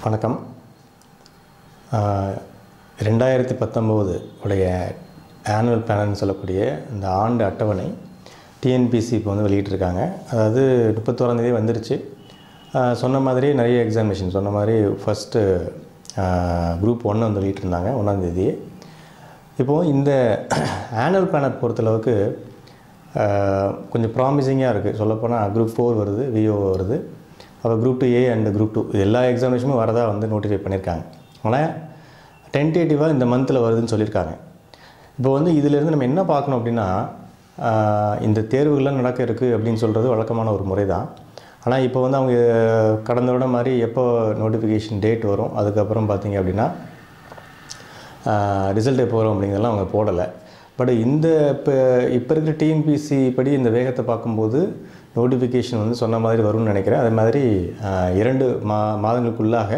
வணக்கம். 2019 உடைய ஆனுவல் பிளான்னு சொல்லக்கூடிய இந்த ஆண்டு அட்டவணை டிஎன்பிசி இப்போ வந்து வெளியிட்டிருக்காங்க. அதாவது 31ஆம் தேதி வந்துருச்சு. சொன்ன மாதிரியே நிறைய எக்ஸாமினேஷன் சொன்ன மாதிரி ஃபஸ்ட்டு குரூப் 1 வந்து வெளியிட்டிருந்தாங்க 1ஆம் தேதி. இப்போது இந்த ஆனுவல் பிளானை பொறுத்தளவுக்கு கொஞ்சம் ப்ராமிசிங்காக இருக்குது. சொல்லப்போனால் குரூப் 4 வருது, விஓ வருது, அப்புறம் குரூப் 2A அண்ட் குரூப் 2 இது எல்லா எக்ஸாமினேஷனுமே வரதா வந்து நோட்டிஃபை பண்ணியிருக்காங்க. ஆனால் டென்டேட்டிவாக இந்த மந்தில் வருதுன்னு சொல்லியிருக்காங்க. இப்போ வந்து இதிலேருந்து நம்ம என்ன பார்க்கணும் அப்படின்னா, இந்த தேர்வுகள்லாம் நடக்க இருக்குது அப்படின்னு சொல்கிறது வழக்கமான ஒரு முறை தான். ஆனால் இப்போ வந்து அவங்க கடந்த விட மாதிரி எப்போ நோட்டிஃபிகேஷன் டேட் வரும், அதுக்கப்புறம் பார்த்திங்க அப்படின்னா ரிசல்ட் எப்போ வரும் அப்படிங்கிறதெல்லாம் அவங்க போடலை. பட் இந்த இப்போ இருக்கிற டிஎன்பிசி படி இந்த வேகத்தை பார்க்கும்போது நோட்டிஃபிகேஷன் வந்து சொன்ன மாதிரி வரும்னு நினைக்கிறேன். அதே மாதிரி 2 மாதங்களுக்குள்ளாக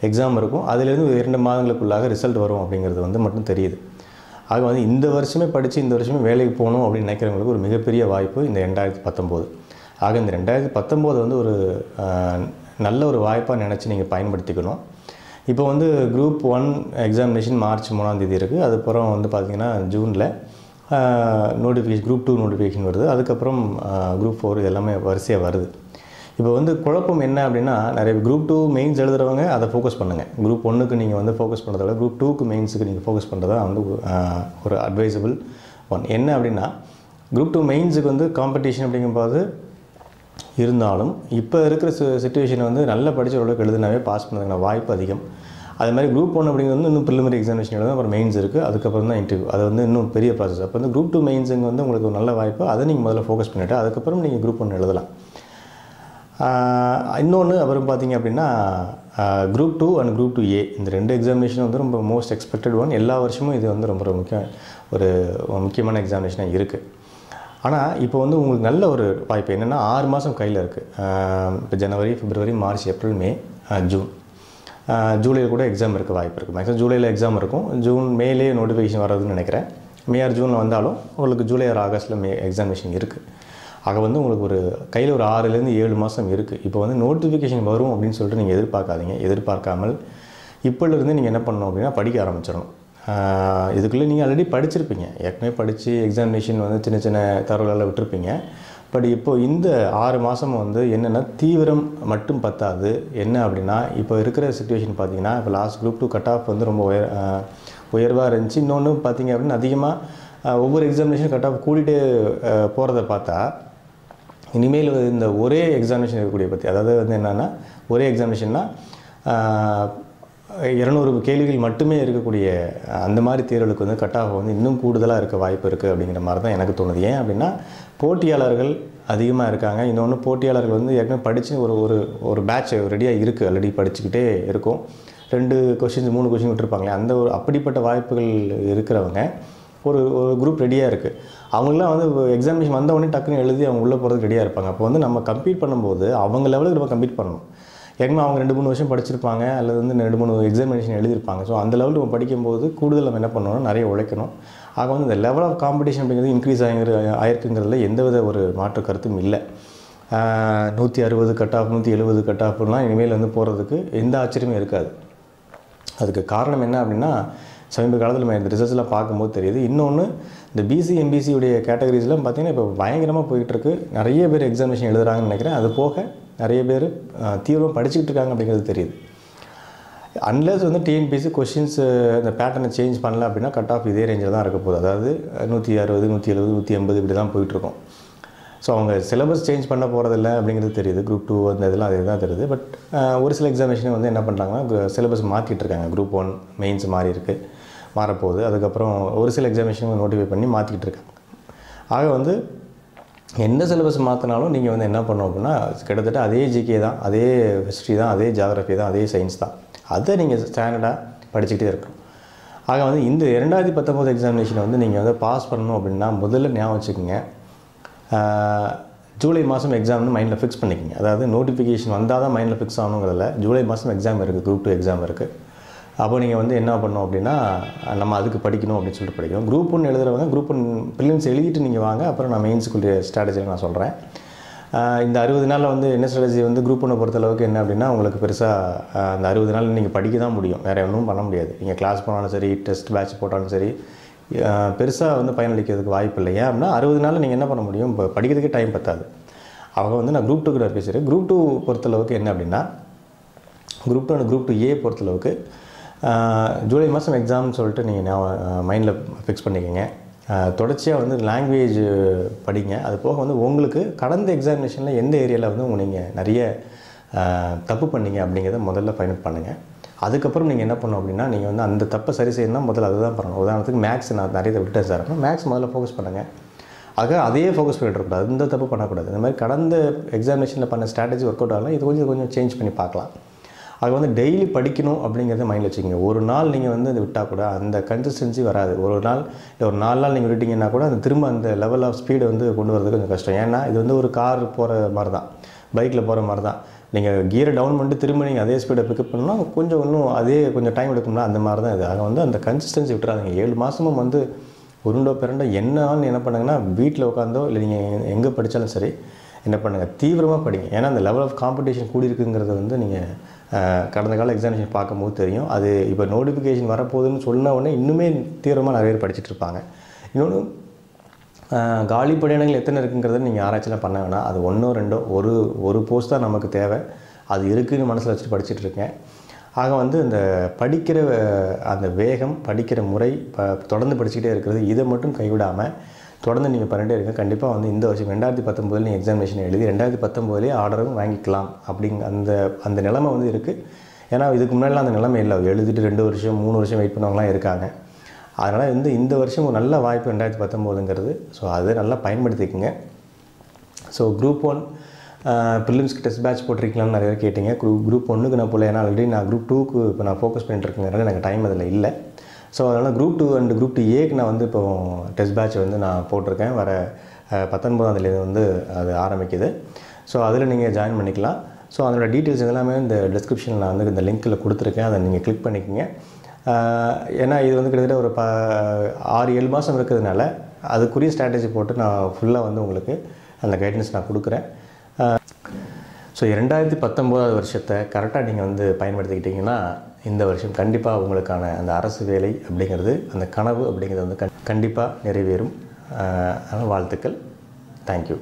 எக்ஸாம் இருக்கும், அதுலேருந்து 2 மாதங்களுக்குள்ளாக ரிசல்ட் வரும் அப்படிங்கிறது வந்து மட்டும் தெரியுது. ஆக வந்து இந்த வருஷமே படித்து இந்த வருஷமே வேலைக்கு போகணும் அப்படின்னு நினைக்கிறவங்களுக்கு ஒரு மிகப்பெரிய வாய்ப்பு இந்த 2019. ஆக இந்த 2019 வந்து ஒரு நல்ல ஒரு வாய்ப்பாக நினச்சி நீங்கள் பயன்படுத்திக்கணும். இப்போ வந்து குரூப் 1 எக்ஸாமினேஷன் மார்ச் 3ஆம் தேதி இருக்குது. அதுக்கப்புறம் வந்து பார்த்திங்கன்னா ஜூனில் நோட்டிஃபிகேஷன் குரூப் 2 நோட்டிஃபிகேஷன் வருது. அதுக்கப்புறம் குரூப் 4 எல்லாமே வரிசையாக வருது. இப்போ வந்து குழப்பம் என்ன அப்படின்னா, நிறைய குரூப் 2 மெயின்ஸ் எழுதுகிறவங்க அதை ஃபோக்கஸ் பண்ணுங்கள். குரூப் 1க்கு நீங்கள் வந்து ஃபோக்கஸ் பண்ணுறத விட குரூப் 2க்கு மெயின்ஸுக்கு நீங்கள் ஃபோக்கஸ் பண்ணுறதா வந்து ஒரு அட்வைசபிள் ஒன். என்ன அப்படின்னா, குரூப் 2 மெயின்ஸுக்கு வந்து காம்படிஷன் அப்படிங்கும்போது இருந்தாலும் இப்போ இருக்கிற சிச்சுவேஷனை வந்து நல்லா படித்த அளவுக்கு எழுதினாவே பாஸ் பண்ணுறதுக்கான வாய்ப்பு அதிகம். அது மாதிரி குரூப் 1 அப்படிங்கிறது வந்து இன்னும் ப்ரிலிமினரி எக்ஸாமினேஷன் எழுதும், அப்புறம் மெயின்ஸ் இருக்குது, அதுக்கப்புறம் தான் இன்டர்வியூ. அது வந்து இன்னும் பெரிய ப்ராசஸ். அப்போ வந்து குரூப் 2 மெயின்ஸுங்க வந்து உங்களுக்கு ஒரு நல்ல வாய்ப்பு. அதை நீங்கள் முதல்ல ஃபோக்கஸ் பண்ணிவிட்டு அதுக்கப்புறம் நீங்கள் குரூப் 1 எழுதலாம். இன்னொன்று அப்புறம் பார்த்திங்க அப்படின்னா குரூப் 2 அண்ட் குரூப் 2A இந்த 2 எக்ஸாமினேஷன் வந்து ரொம்ப மோஸ்ட் எக்ஸ்பெக்டட் ஒன். எல்லா வருஷமும் இது வந்து ரொம்ப முக்கியமான எக்ஸாமினேஷனாக இருக்குது. ஆனால் இப்போ வந்து உங்களுக்கு நல்ல ஒரு வாய்ப்பு என்னென்னா, 6 மாதம் கையில் இருக்குது. இப்போ ஜனவரி, பிப்ரவரி, மார்ச், ஏப்ரல், மே, ஜூன், ஜூலையில் கூட எக்ஸாம் இருக்க வாய்ப்பு இருக்குது. மேக்ஸிமம் ஜூலையில் எக்ஸாம் இருக்கும். ஜூன் மேலே நோட்டிஃபிகேஷன் வர்றதுன்னு நினைக்கிறேன். மே ஆர் ஜூனில் வந்தாலும் உங்களுக்கு ஜூலை ஆர் ஆகஸ்ட்டில் எக்ஸாமினேஷன் இருக்குது. ஆக வந்து உங்களுக்கு ஒரு கையில் ஒரு 6லேருந்து 7 மாதம் இருக்குது. இப்போ வந்து நோட்டிஃபிகேஷன் வரும் அப்படின்னு சொல்லிட்டு நீங்கள் எதிர்பார்க்காதீங்க. எதிர்பார்க்காமல் இப்போலேருந்து நீங்கள் என்ன பண்ணணும் அப்படின்னா படிக்க ஆரம்பிச்சிடணும். இதுக்குள்ளே நீங்கள் ஆல்ரெடி படிச்சிருப்பீங்க, ஏற்கனவே படித்து எக்ஸாமினேஷன் வந்து சின்ன சின்ன தரவுகளெல்லாம் விட்டுருப்பீங்க. பட் இப்போது இந்த 6 மாதம் வந்து என்னென்னா, தீவிரம் மட்டும் பத்தாது. என்ன அப்படின்னா, இப்போ இருக்கிற சிச்சுவேஷன் பார்த்திங்கன்னா, இப்போ லாஸ்ட் குரூப் 2 கட் ஆஃப் வந்து ரொம்ப உயர்வாக இருந்துச்சு. இன்னொன்று பார்த்திங்க அப்படின்னா, அதிகமாக ஒவ்வொரு எக்ஸாமினேஷன் கட் ஆஃப் கூட்டிகிட்டே போகிறத பார்த்தா இனிமேல் இந்த ஒரே எக்ஸாமினேஷன் இருக்கக்கூடிய பற்றி, அதாவது வந்து என்னென்னா, ஒரே எக்ஸாமினேஷன்னா 200 கேள்விகள் மட்டுமே இருக்கக்கூடிய அந்த மாதிரி தேர்வுகளுக்கு வந்து கட் ஆஃப் வந்து இன்னும் கூடுதலாக இருக்க வாய்ப்பு இருக்குது அப்படிங்கிற மாதிரி தான் எனக்கு தோணுது. ஏன் அப்படின்னா, போட்டியாளர்கள் அதிகமாக இருக்காங்க. இன்னொன்று போட்டியாளர்கள் வந்து ஏற்கனவே படித்து ஒரு பேட்ச் ரெடியாக இருக்குது, ஆல்ரெடி படிச்சுக்கிட்டே இருக்கும். 2 கொஷின்ஸ் 3 கொஷின் விட்டுருப்பாங்களே, அந்த அப்படிப்பட்ட வாய்ப்புகள் இருக்கிறவங்க ஒரு குரூப் ரெடியாக இருக்குது. அவங்களாம் வந்து எக்ஸாமினேஷன் வந்தவொடனே டக்குன்னு எழுதி அவங்க உள்ளே போகிறதுக்கு ரெடியாக இருப்பாங்க. அப்போ வந்து நம்ம கம்ப்ளீட் பண்ணும்போது அவங்க லெவலுக்கு நம்ம கம்ப்ளீட் பண்ணணும். ஏற்கனவே அவங்க 2-3 வருஷம் படிச்சிருப்பாங்க, அல்லது வந்து 2-3 எக்ஸாமினேஷன் எழுதியிருப்பாங்க. ஸோ அந்த லெவலுக்கு நம்ம படிக்கும்போது கூடுதல் நம்ம என்ன பண்ணணும்னா நிறைய உழைக்கணும். ஆக வந்து இந்த லெவல் ஆஃப் காம்படிஷன் அப்படிங்கிறது இன்க்ரீஸ் ஆகிருக்குங்கிறதுல எந்தவித ஒரு மாற்று கருத்தும் இல்லை. 160 கட் ஆஃப் 170 கட் ஆஃப்லாம் இனிமேல் வந்து போகிறதுக்கு எந்த ஆச்சரியமும் இருக்காது. அதுக்கு காரணம் என்ன அப்படின்னா, சமீப காலத்தில் நம்ம இந்த ரிசல்ட்ஸ்லாம் பார்க்கும்போது தெரியுது. இன்னொன்று, இந்த பிசி எம்பிசியுடைய கேட்டகரிஸ்லாம் பார்த்திங்கன்னா இப்போ பயங்கரமாக போயிட்டுருக்கு. நிறைய பேர் எக்ஸாமினேஷன் எழுதுகிறாங்கன்னு நினைக்கிறேன். அது போக நிறைய பேர் தீவிரமாக படிச்சுக்கிட்டு இருக்காங்க அப்படிங்கிறது தெரியுது. அன்லஸ் வந்து டிஎன்பிசி கொஷின்ஸ் இந்த பேட்டர்னை சேஞ்ச் பண்ணல அப்படின்னா கட் ஆஃப் இதே ரேஞ்சில் தான் இருக்க போகுது. அதாவது 160, 170, 180 இப்படி தான் போயிட்டுருக்கோம். ஸோ அவங்க சிலபஸ் சேஞ்ச் பண்ண போகிறதில்ல அப்படிங்கிறது தெரியுது. குரூப் 2 அந்த இதெல்லாம் அதே தான் தெரியுது. பட் ஒரு சில எக்ஸாமினேஷனை வந்து என்ன பண்ணுறாங்கன்னா, சிலபஸ் மாற்றிட்டு இருக்காங்க. குரூப் 1 மெயின்ஸ் மாறி இருக்குது, மாறப்போகுது. அதுக்கப்புறம் ஒரு சில எக்ஸாமினேஷன் நோட்டிஃபை பண்ணி மாற்றிக்கிட்டு இருக்காங்க. ஆக வந்து எந்த சிலபஸ் மாற்றினாலும் நீங்கள் வந்து என்ன பண்ணணும் அப்படின்னா, கிட்டத்தட்ட அதே ஜிகே தான், அதே ஹிஸ்ட்ரி தான், அதே ஜியாகிரஃபி தான், அதே சயின்ஸ் தான். அதை நீங்கள் ஸ்டாண்டர்டாக படிச்சுக்கிட்டே இருக்கணும். ஆக வந்து இந்த 2019 எக்ஸாமினேஷனை வந்து நீங்கள் வந்து பாஸ் பண்ணணும் அப்படின்னா முதல்ல ஞாபகம் வச்சுக்கோங்க, ஜூலை மாதம் எக்ஸாம்னு மைண்டில் ஃபிக்ஸ் பண்ணிக்கோங்க. அதாவது நோட்டிஃபிகேஷன் வந்தால் தான் மைண்டில் ஃபிக்ஸ் ஆகணுங்கிறதில்ல. ஜூலை மாதம் எக்ஸாம் இருக்குது, குரூப் 2 எக்ஸாம் இருக்குது. அப்போ நீங்கள் வந்து என்ன பண்ணணும் அப்படின்னா, நம்ம அதுக்கு படிக்கணும் அப்படின்னு சொல்லிட்டு படிக்கணும். குரூப் 1 எழுதுகிறவங்க குரூப் 1 ப்ரிலிம்ஸ் எழுதிட்டு நீங்கள் வாங்க, அப்புறம் நான் மெயின்ஸுக்குரிய ஸ்ட்ராட்டஜியில் நான் சொல்கிறேன். இந்த 60 நாளில் வந்து என்ன ஸ்ட்ராட்டஜி வந்து குரூப் 1 பொறுத்தளவுக்கு என்ன அப்படின்னா, உங்களுக்கு பெருசாக அந்த 60 நாள் நீங்கள் படிக்க தான் முடியும், வேறு ஒன்றும் பண்ண முடியாது. நீங்கள் கிளாஸ் போனாலும் சரி, டெஸ்ட் பேட்ச் போட்டாலும் சரி, பெருசாக வந்து பயனளிக்கிறதுக்கு வாய்ப்பு இல்லை. ஏன் அப்படின்னா 60 நாளில் நீங்கள் என்ன பண்ண முடியும், இப்போ படிக்கிறதுக்கே டைம் பத்தாது. அவங்க வந்து நான் குரூப் 2 கூட பேசுகிறேன். குரூப் 2 பொறுத்தளவுக்கு என்ன அப்படின்னா, குரூப் 2 அண்ட் குரூப் 2A பொறுத்தளவுக்கு ஜூலை மாதம் எக்ஸாம்னு சொல்லிட்டு நீங்கள் மைண்டில் ஃபிக்ஸ் பண்ணிக்கோங்க. தொடர்ச்சியாக வந்து லாங்குவேஜ் படிங்க. அது போக வந்து உங்களுக்கு கடந்த எக்ஸாமினேஷனில் எந்த ஏரியாவில் வந்து நீங்கள் நிறைய தப்பு பண்ணீங்க அப்படிங்கிறத முதல்ல ஃபைண்ட் அவுட் பண்ணுங்கள். அதுக்கப்புறம் நீங்கள் என்ன பண்ணணும் அப்படின்னா, நீங்கள் வந்து அந்த தப்பை சரி செய்யணும்னா முதல்ல அதுதான் பண்ணணும். உதாரணத்துக்கு மேக்ஸ் நான் நிறைய விட்டேன் சார் அப்படின்னா, மேக்ஸ் முதல்ல ஃபோக்கஸ் பண்ணுங்கள். அதையே ஃபோக்கஸ் பண்ணிட்டுருக்கூடாது, இந்த தப்பு பண்ணக்கூடாது. இந்த மாதிரி கடந்த எக்ஸாமினேஷனில் பண்ண ஸ்ட்ராட்டஜி ஒர்க் அவுட் ஆகலாம், இது கொஞ்சம் சேஞ்ச் பண்ணி பார்க்கலாம். அது வந்து டெய்லி படிக்கணும் அப்படிங்கிறத மைண்டில் வச்சுக்கோங்க. ஒரு நாள் நீங்கள் வந்து அதை விட்டால் கூட அந்த கன்சிஸ்டன்சி வராது. ஒரு நாள் இல்லை ஒரு 4 நாள் நீங்கள் விட்டீங்கன்னா கூட அந்த திரும்ப அந்த லெவல் ஆஃப் ஸ்பீடை வந்து கொண்டு வரது கொஞ்சம் கஷ்டம். ஏன்னா இது வந்து ஒரு கார் போகிற மாதிரி தான், பைக்கில் போகிற மாதிரி தான். நீங்கள் கியரை டவுன் பண்ணிட்டு திரும்ப நீங்கள் அதே ஸ்பீடை பிக்கப் பண்ணால் கொஞ்சம் இன்னும் அதே கொஞ்சம் டைம் எடுக்கும்னா அந்த மாதிரி தான் இது. ஆக வந்து அந்த கன்சிஸ்டன்சி விட்டுறாதீங்க. 7 மாதமும் வந்து உருண்டோ பிறண்டோ என்னன்னு என்ன பண்ணுங்கன்னா, வீட்டில் உட்காந்தோ இல்லை நீங்கள் எங்கே படித்தாலும் சரி என்ன பண்ணுங்கள், தீவிரமாக படிங்க. ஏன்னா அந்த லெவல் ஆஃப் காம்படிஷன் கூடி இருக்குங்கிறது வந்து நீங்கள் கடந்த கால எக்ஸாமினேஷன் பார்க்கும்போது தெரியும். அது இப்போ நோட்டிஃபிகேஷன் வரப்போகுதுன்னு சொன்ன உடனே இன்னுமே தீவிரமாக நிறைய பேர் படிச்சுட்டு இருப்பாங்க. இன்னொன்று, காலி பணியிடங்கள் எத்தனை இருக்குங்கிறத நீங்கள் ஆராய்ச்சிலாம் பண்ண வேணாம். அது 1 2 ஒரு போஸ்ட் தான் நமக்கு தேவை. அது இருக்குதுன்னு மனசில் வச்சுட்டு படிச்சுட்டு இருக்கேன். ஆக வந்து இந்த படிக்கிற அந்த வேகம், படிக்கிற முறை, தொடர்ந்து படிச்சுக்கிட்டே இருக்கிறது, இதை மட்டும் கைவிடாமல் தொடர்ந்து நீங்கள் பண்ணிட்டே இருங்க. கண்டிப்பாக வந்து இந்த வருஷம் 2019 நீங்கள் எக்ஸாமினேஷன் எழுதி 2019 ஆர்டரும் வாங்கிக்கலாம் அந்த நிலைமை வந்து இருக்குது. ஏன்னா இதுக்கு முன்னாடிலாம் அந்த நிலைமை இல்லை. எழுதிட்டு 2 வருஷம் 3 வருஷம் வெயிட் பண்ணவங்களாம் இருக்காங்க. அதனால் வந்து இந்த வருஷம் ஒரு நல்ல வாய்ப்பு 2019ங்கிறது. ஸோ அதை நல்லா பயன்படுத்திக்கோங்க. ஸோ குரூப் 1 ப்ரிலிம்ஸ்க்கு டெஸ்ட் பேட்ச் போட்டிருக்கீங்களான்னு நிறைய பேர் கேட்டிங்க. குரூப் 1க்கு நான் போகல, ஏன்னா ஆல்ரெடி நான் குரூப் 2க்கு இப்போ நான் ஃபோக்கஸ் பண்ணிட்டு இருக்கேங்கிறதுனால எனக்கு டைம் அதில் இல்லை. ஸோ அதனால் குரூப் 2 அண்ட் குரூப் 2Aக்கு நான் வந்து இப்போ டெஸ்ட் பேட்ச் வந்து நான் போட்டிருக்கேன். வர 19ஆம் வந்து அது ஆரம்பிக்குது. ஸோ அதில் நீங்கள் ஜாயின் பண்ணிக்கலாம். ஸோ அதோட டீட்டெயில்ஸ் எல்லாமே இந்த டிஸ்கிரிப்ஷனில் நான் வந்து இந்த லிங்க்கில் கொடுத்துருக்கேன். அதை நீங்கள் கிளிக் பண்ணிக்கோங்க. ஏன்னா இது வந்து கிட்டத்தட்ட ஒரு 6-7 மாதம் இருக்கிறதுனால அதுக்குரிய ஸ்ட்ராட்டஜி போட்டு நான் ஃபுல்லாக வந்து உங்களுக்கு அந்த கைடன்ஸ் நான் கொடுக்குறேன். ஸோ 2019 வருஷத்தை கரெக்டாக நீங்கள் வந்து பயன்படுத்திக்கிட்டிங்கன்னா இந்த வருஷம் கண்டிப்பாக உங்களுக்கான அந்த அரசு வேலை அப்படிங்கிறது, அந்த கனவு அப்படிங்கிறது வந்து கண்டிப்பாக நிறைவேறும். வாழ்த்துக்கள். தேங்க்யூ.